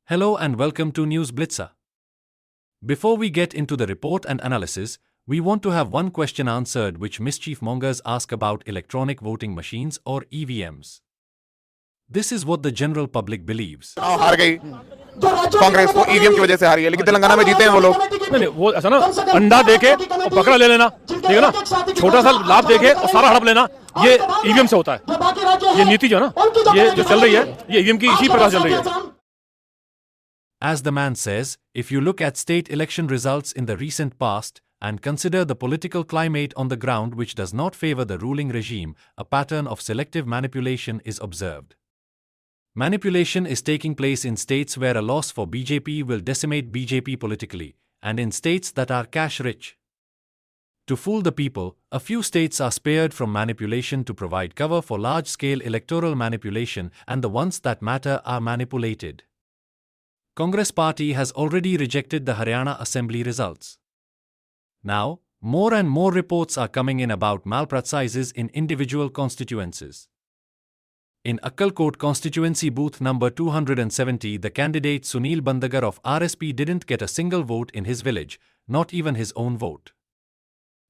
Hello and welcome to News Blitzer. Before we get into the report and analysis, we want to have one question answered which mischief mongers ask about electronic voting machines or EVMs. This is what the general public believes. हार गई कांग्रेस को EVM की वजह से हारी है, लेकिन तेलंगाना में जीते हैं वो लोग। नहीं वो ऐसा ना अंडा देके और बकरा ले लेना, ठीक है ना, छोटा सा लाभ देके और सारा हड़प लेना, ये ईवीएम से होता है। ये नीति जो है ना, ये जो चल रही है, ये ईवीएम की इसी प्रकार चल रही है। As the man says, if you look at state election results in the recent past and consider the political climate on the ground which does not favor the ruling regime, a pattern of selective manipulation is observed. Manipulation is taking place in states where a loss for BJP will decimate BJP politically, and in states that are cash-rich. To fool the people, a few states are spared from manipulation to provide cover for large-scale electoral manipulation, and the ones that matter are manipulated. Congress party has already rejected the Haryana Assembly results. Now, more and more reports are coming in about malpractices in individual constituencies. In Akkalkot constituency booth number 270, the candidate Sunil Bandagar of RSP didn't get a single vote in his village, not even his own vote.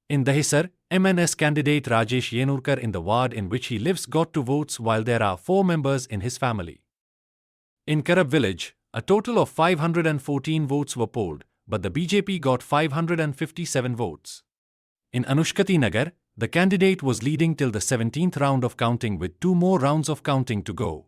In Dahisar, MNS candidate Rajesh Yenurkar in the ward in which he lives got 2 votes while there are 4 members in his family. In Karab village, a total of 514 votes were polled, but the BJP got 557 votes. In Anushkati Nagar, the candidate was leading till the 17th round of counting with 2 more rounds of counting to go.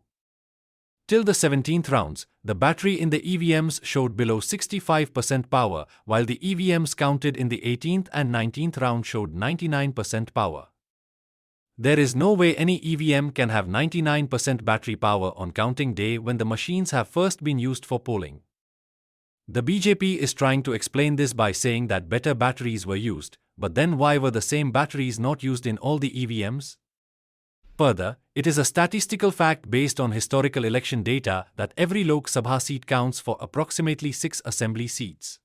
Till the 17th rounds, the battery in the EVMs showed below 65% power, while the EVMs counted in the 18th and 19th round showed 99% power. There is no way any EVM can have 99% battery power on counting day when the machines have first been used for polling. The BJP is trying to explain this by saying that better batteries were used, but then why were the same batteries not used in all the EVMs? Further, it is a statistical fact based on historical election data that every Lok Sabha seat counts for approximately 6 assembly seats.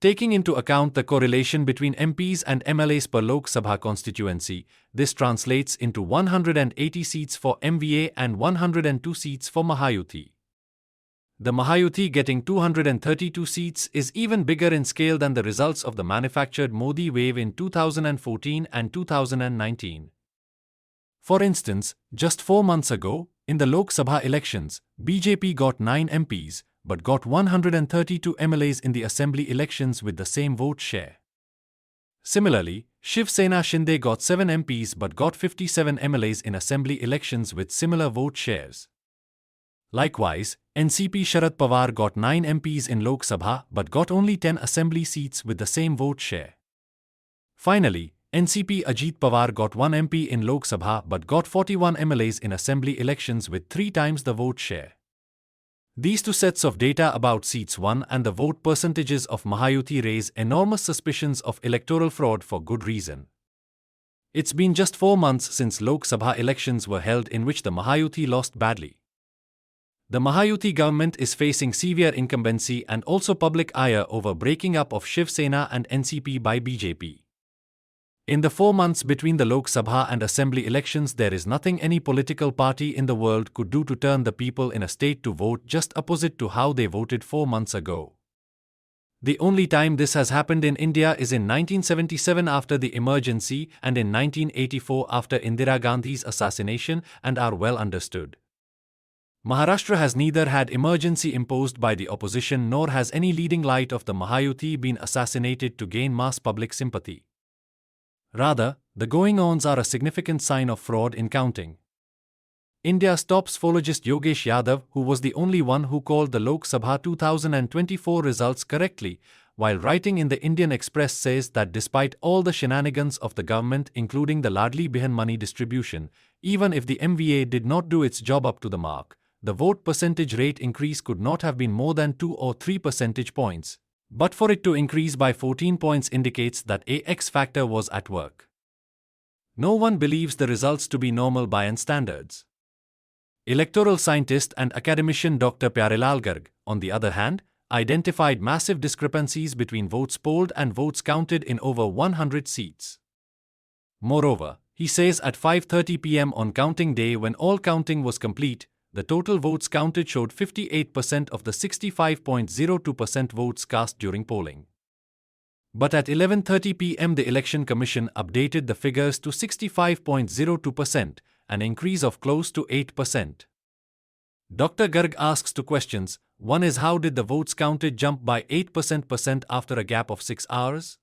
Taking into account the correlation between MPs and MLAs per Lok Sabha constituency, this translates into 180 seats for MVA and 102 seats for Mahayuthi. The Mahayuthi getting 232 seats is even bigger in scale than the results of the manufactured Modi wave in 2014 and 2019. For instance, just 4 months ago, in the Lok Sabha elections, BJP got 9 MPs, but got 132 MLAs in the assembly elections with the same vote share. Similarly, Shiv Sena Shinde got 7 MPs but got 57 MLAs in assembly elections with similar vote shares. Likewise, NCP Sharad Pawar got 9 MPs in Lok Sabha but got only 10 assembly seats with the same vote share. Finally, NCP Ajit Pawar got 1 MP in Lok Sabha but got 41 MLAs in assembly elections with 3 times the vote share. These 2 sets of data about seats won and the vote percentages of Mahayuthi raise enormous suspicions of electoral fraud for good reason. It's been just 4 months since Lok Sabha elections were held in which the Mahayuthi lost badly. The Mahayuthi government is facing severe incumbency and also public ire over breaking up of Shiv Sena and NCP by BJP. In the 4 months between the Lok Sabha and Assembly elections, there is nothing any political party in the world could do to turn the people in a state to vote just opposite to how they voted 4 months ago. The only time this has happened in India is in 1977 after the emergency and in 1984 after Indira Gandhi's assassination and are well understood. Maharashtra has neither had emergency imposed by the opposition nor has any leading light of the Mahayuthi been assassinated to gain mass public sympathy. Rather, the going-ons are a significant sign of fraud in counting. India's top sphologist Yogesh Yadav, who was the only one who called the Lok Sabha 2024 results correctly, while writing in the Indian Express says that despite all the shenanigans of the government including the Ladli Bihan money distribution, even if the MVA did not do its job up to the mark, the vote percentage rate increase could not have been more than 2 or 3 percentage points. But for it to increase by 14 points indicates that a X factor was at work. No one believes the results to be normal by AN standards. Electoral scientist and academician Dr. Pyarelal Garg, on the other hand, identified massive discrepancies between votes polled and votes counted in over 100 seats. Moreover, he says at 5:30 p.m. on counting day when all counting was complete, the total votes counted showed 58% of the 65.02% votes cast during polling. But at 11:30 p.m. the Election Commission updated the figures to 65.02%, an increase of close to 8%. Dr. Garg asks two questions. One is, how did the votes counted jump by 8% after a gap of 6 hours?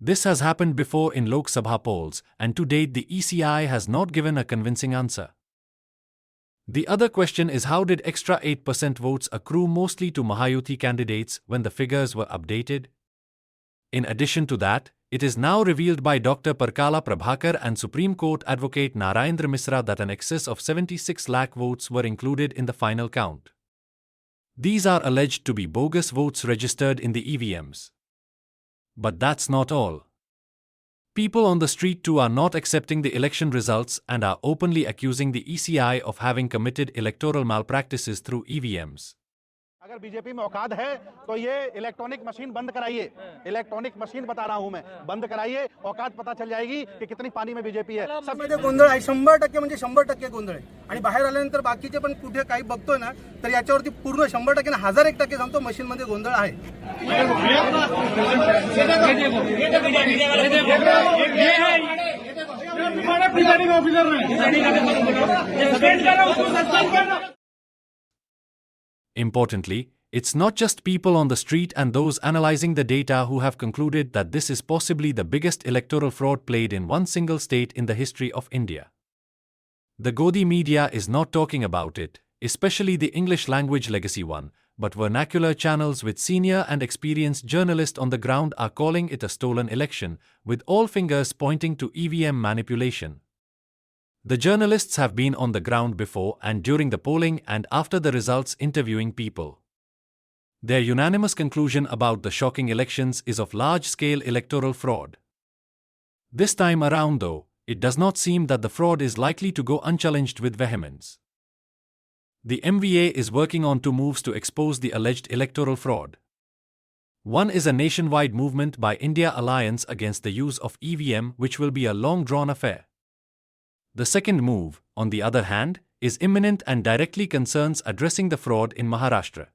This has happened before in Lok Sabha polls, and to date the ECI has not given a convincing answer. The other question is, how did extra 8% votes accrue mostly to Mahayuthi candidates when the figures were updated? In addition to that, it is now revealed by Dr. Parkala Prabhakar and Supreme Court Advocate Narayendra Misra that an excess of 76 lakh votes were included in the final count. These are alleged to be bogus votes registered in the EVMs. But that's not all. People on the street too are not accepting the election results and are openly accusing the ECI of having committed electoral malpractices through EVMs. अगर BJP में औकात है तो ये electronic machine बंद कराइए, electronic machine बता रहा हूं मैं, बंद कराइए, औकात पता चल जाएगी कि कितनी पानी में बीजेपी है. सबमध्ये गोंधळ आहे, 100% म्हणजे 100% गोंधळ आहे. आणि बाहेर आल्यानंतर बाकीचे पण कुठे काही बघतोय ना, तर याच्यावरती पूर्ण 100% ना 1001% सांगतो मशीन मध्ये गोंधळ आहे. Importantly, it's not just people on the street and those analyzing the data who have concluded that this is possibly the biggest electoral fraud played in one single state in the history of India. The Godi media is not talking about it, especially the English language legacy one, but vernacular channels with senior and experienced journalists on the ground are calling it a stolen election, with all fingers pointing to EVM manipulation. The journalists have been on the ground before and during the polling and after the results interviewing people. Their unanimous conclusion about the shocking elections is of large-scale electoral fraud. This time around though, it does not seem that the fraud is likely to go unchallenged with vehemence. The MVA is working on two moves to expose the alleged electoral fraud. One is a nationwide movement by India Alliance against the use of EVM, which will be a long-drawn affair. The second move, on the other hand, is imminent and directly concerns addressing the fraud in Maharashtra.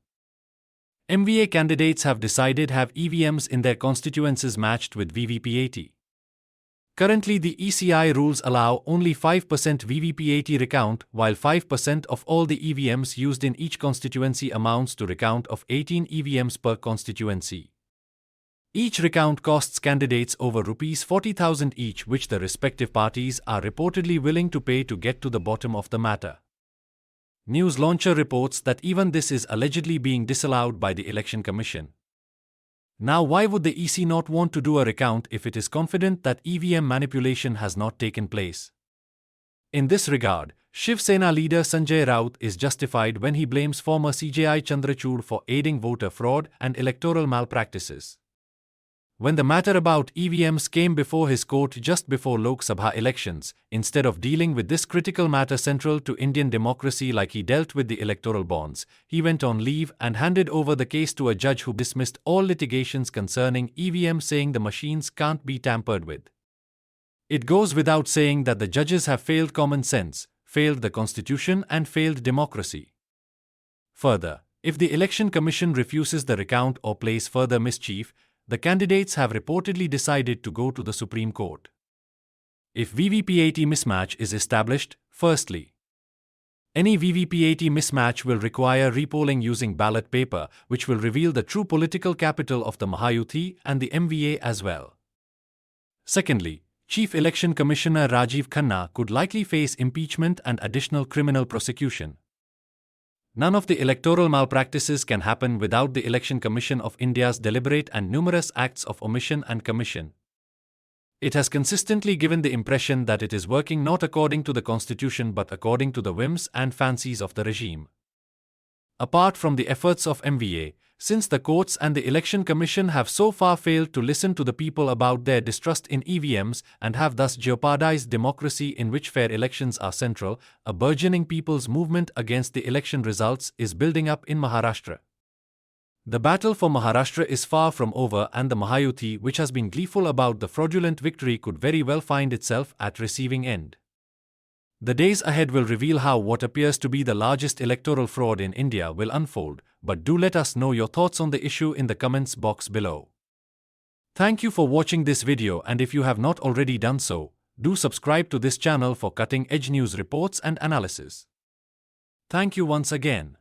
MVA candidates have decided have EVMs in their constituencies matched with VVPAT. Currently the ECI rules allow only 5% VVPAT recount, while 5% of all the EVMs used in each constituency amounts to recount of 18 EVMs per constituency. Each recount costs candidates over Rs 40,000 each, which the respective parties are reportedly willing to pay to get to the bottom of the matter. News Launcher reports that even this is allegedly being disallowed by the Election Commission. Now, why would the EC not want to do a recount if it is confident that EVM manipulation has not taken place? In this regard, Shiv Sena leader Sanjay Raut is justified when he blames former CJI Chandrachud for aiding voter fraud and electoral malpractices. When the matter about EVMs came before his court just before Lok Sabha elections, instead of dealing with this critical matter central to Indian democracy like he dealt with the electoral bonds, he went on leave and handed over the case to a judge who dismissed all litigations concerning EVM, saying the machines can't be tampered with. It goes without saying that the judges have failed common sense, failed the constitution and failed democracy. Further, if the Election Commission refuses the recount or plays further mischief, the candidates have reportedly decided to go to the Supreme Court. If VVPAT mismatch is established, firstly, any VVPAT mismatch will require repolling using ballot paper, which will reveal the true political capital of the Mahayuthi and the MVA as well. Secondly, Chief Election Commissioner Rajiv Khanna could likely face impeachment and additional criminal prosecution. None of the electoral malpractices can happen without the Election Commission of India's deliberate and numerous acts of omission and commission. It has consistently given the impression that it is working not according to the constitution but according to the whims and fancies of the regime. Apart from the efforts of MVA, since the courts and the Election Commission have so far failed to listen to the people about their distrust in EVMs and have thus jeopardized democracy in which fair elections are central, a burgeoning people's movement against the election results is building up in Maharashtra. The battle for Maharashtra is far from over, and the Mahayuthi, which has been gleeful about the fraudulent victory, could very well find itself at receiving end. The days ahead will reveal how what appears to be the largest electoral fraud in India will unfold, but do let us know your thoughts on the issue in the comments box below. Thank you for watching this video, and if you have not already done so, do subscribe to this channel for cutting-edge news reports and analysis. Thank you once again.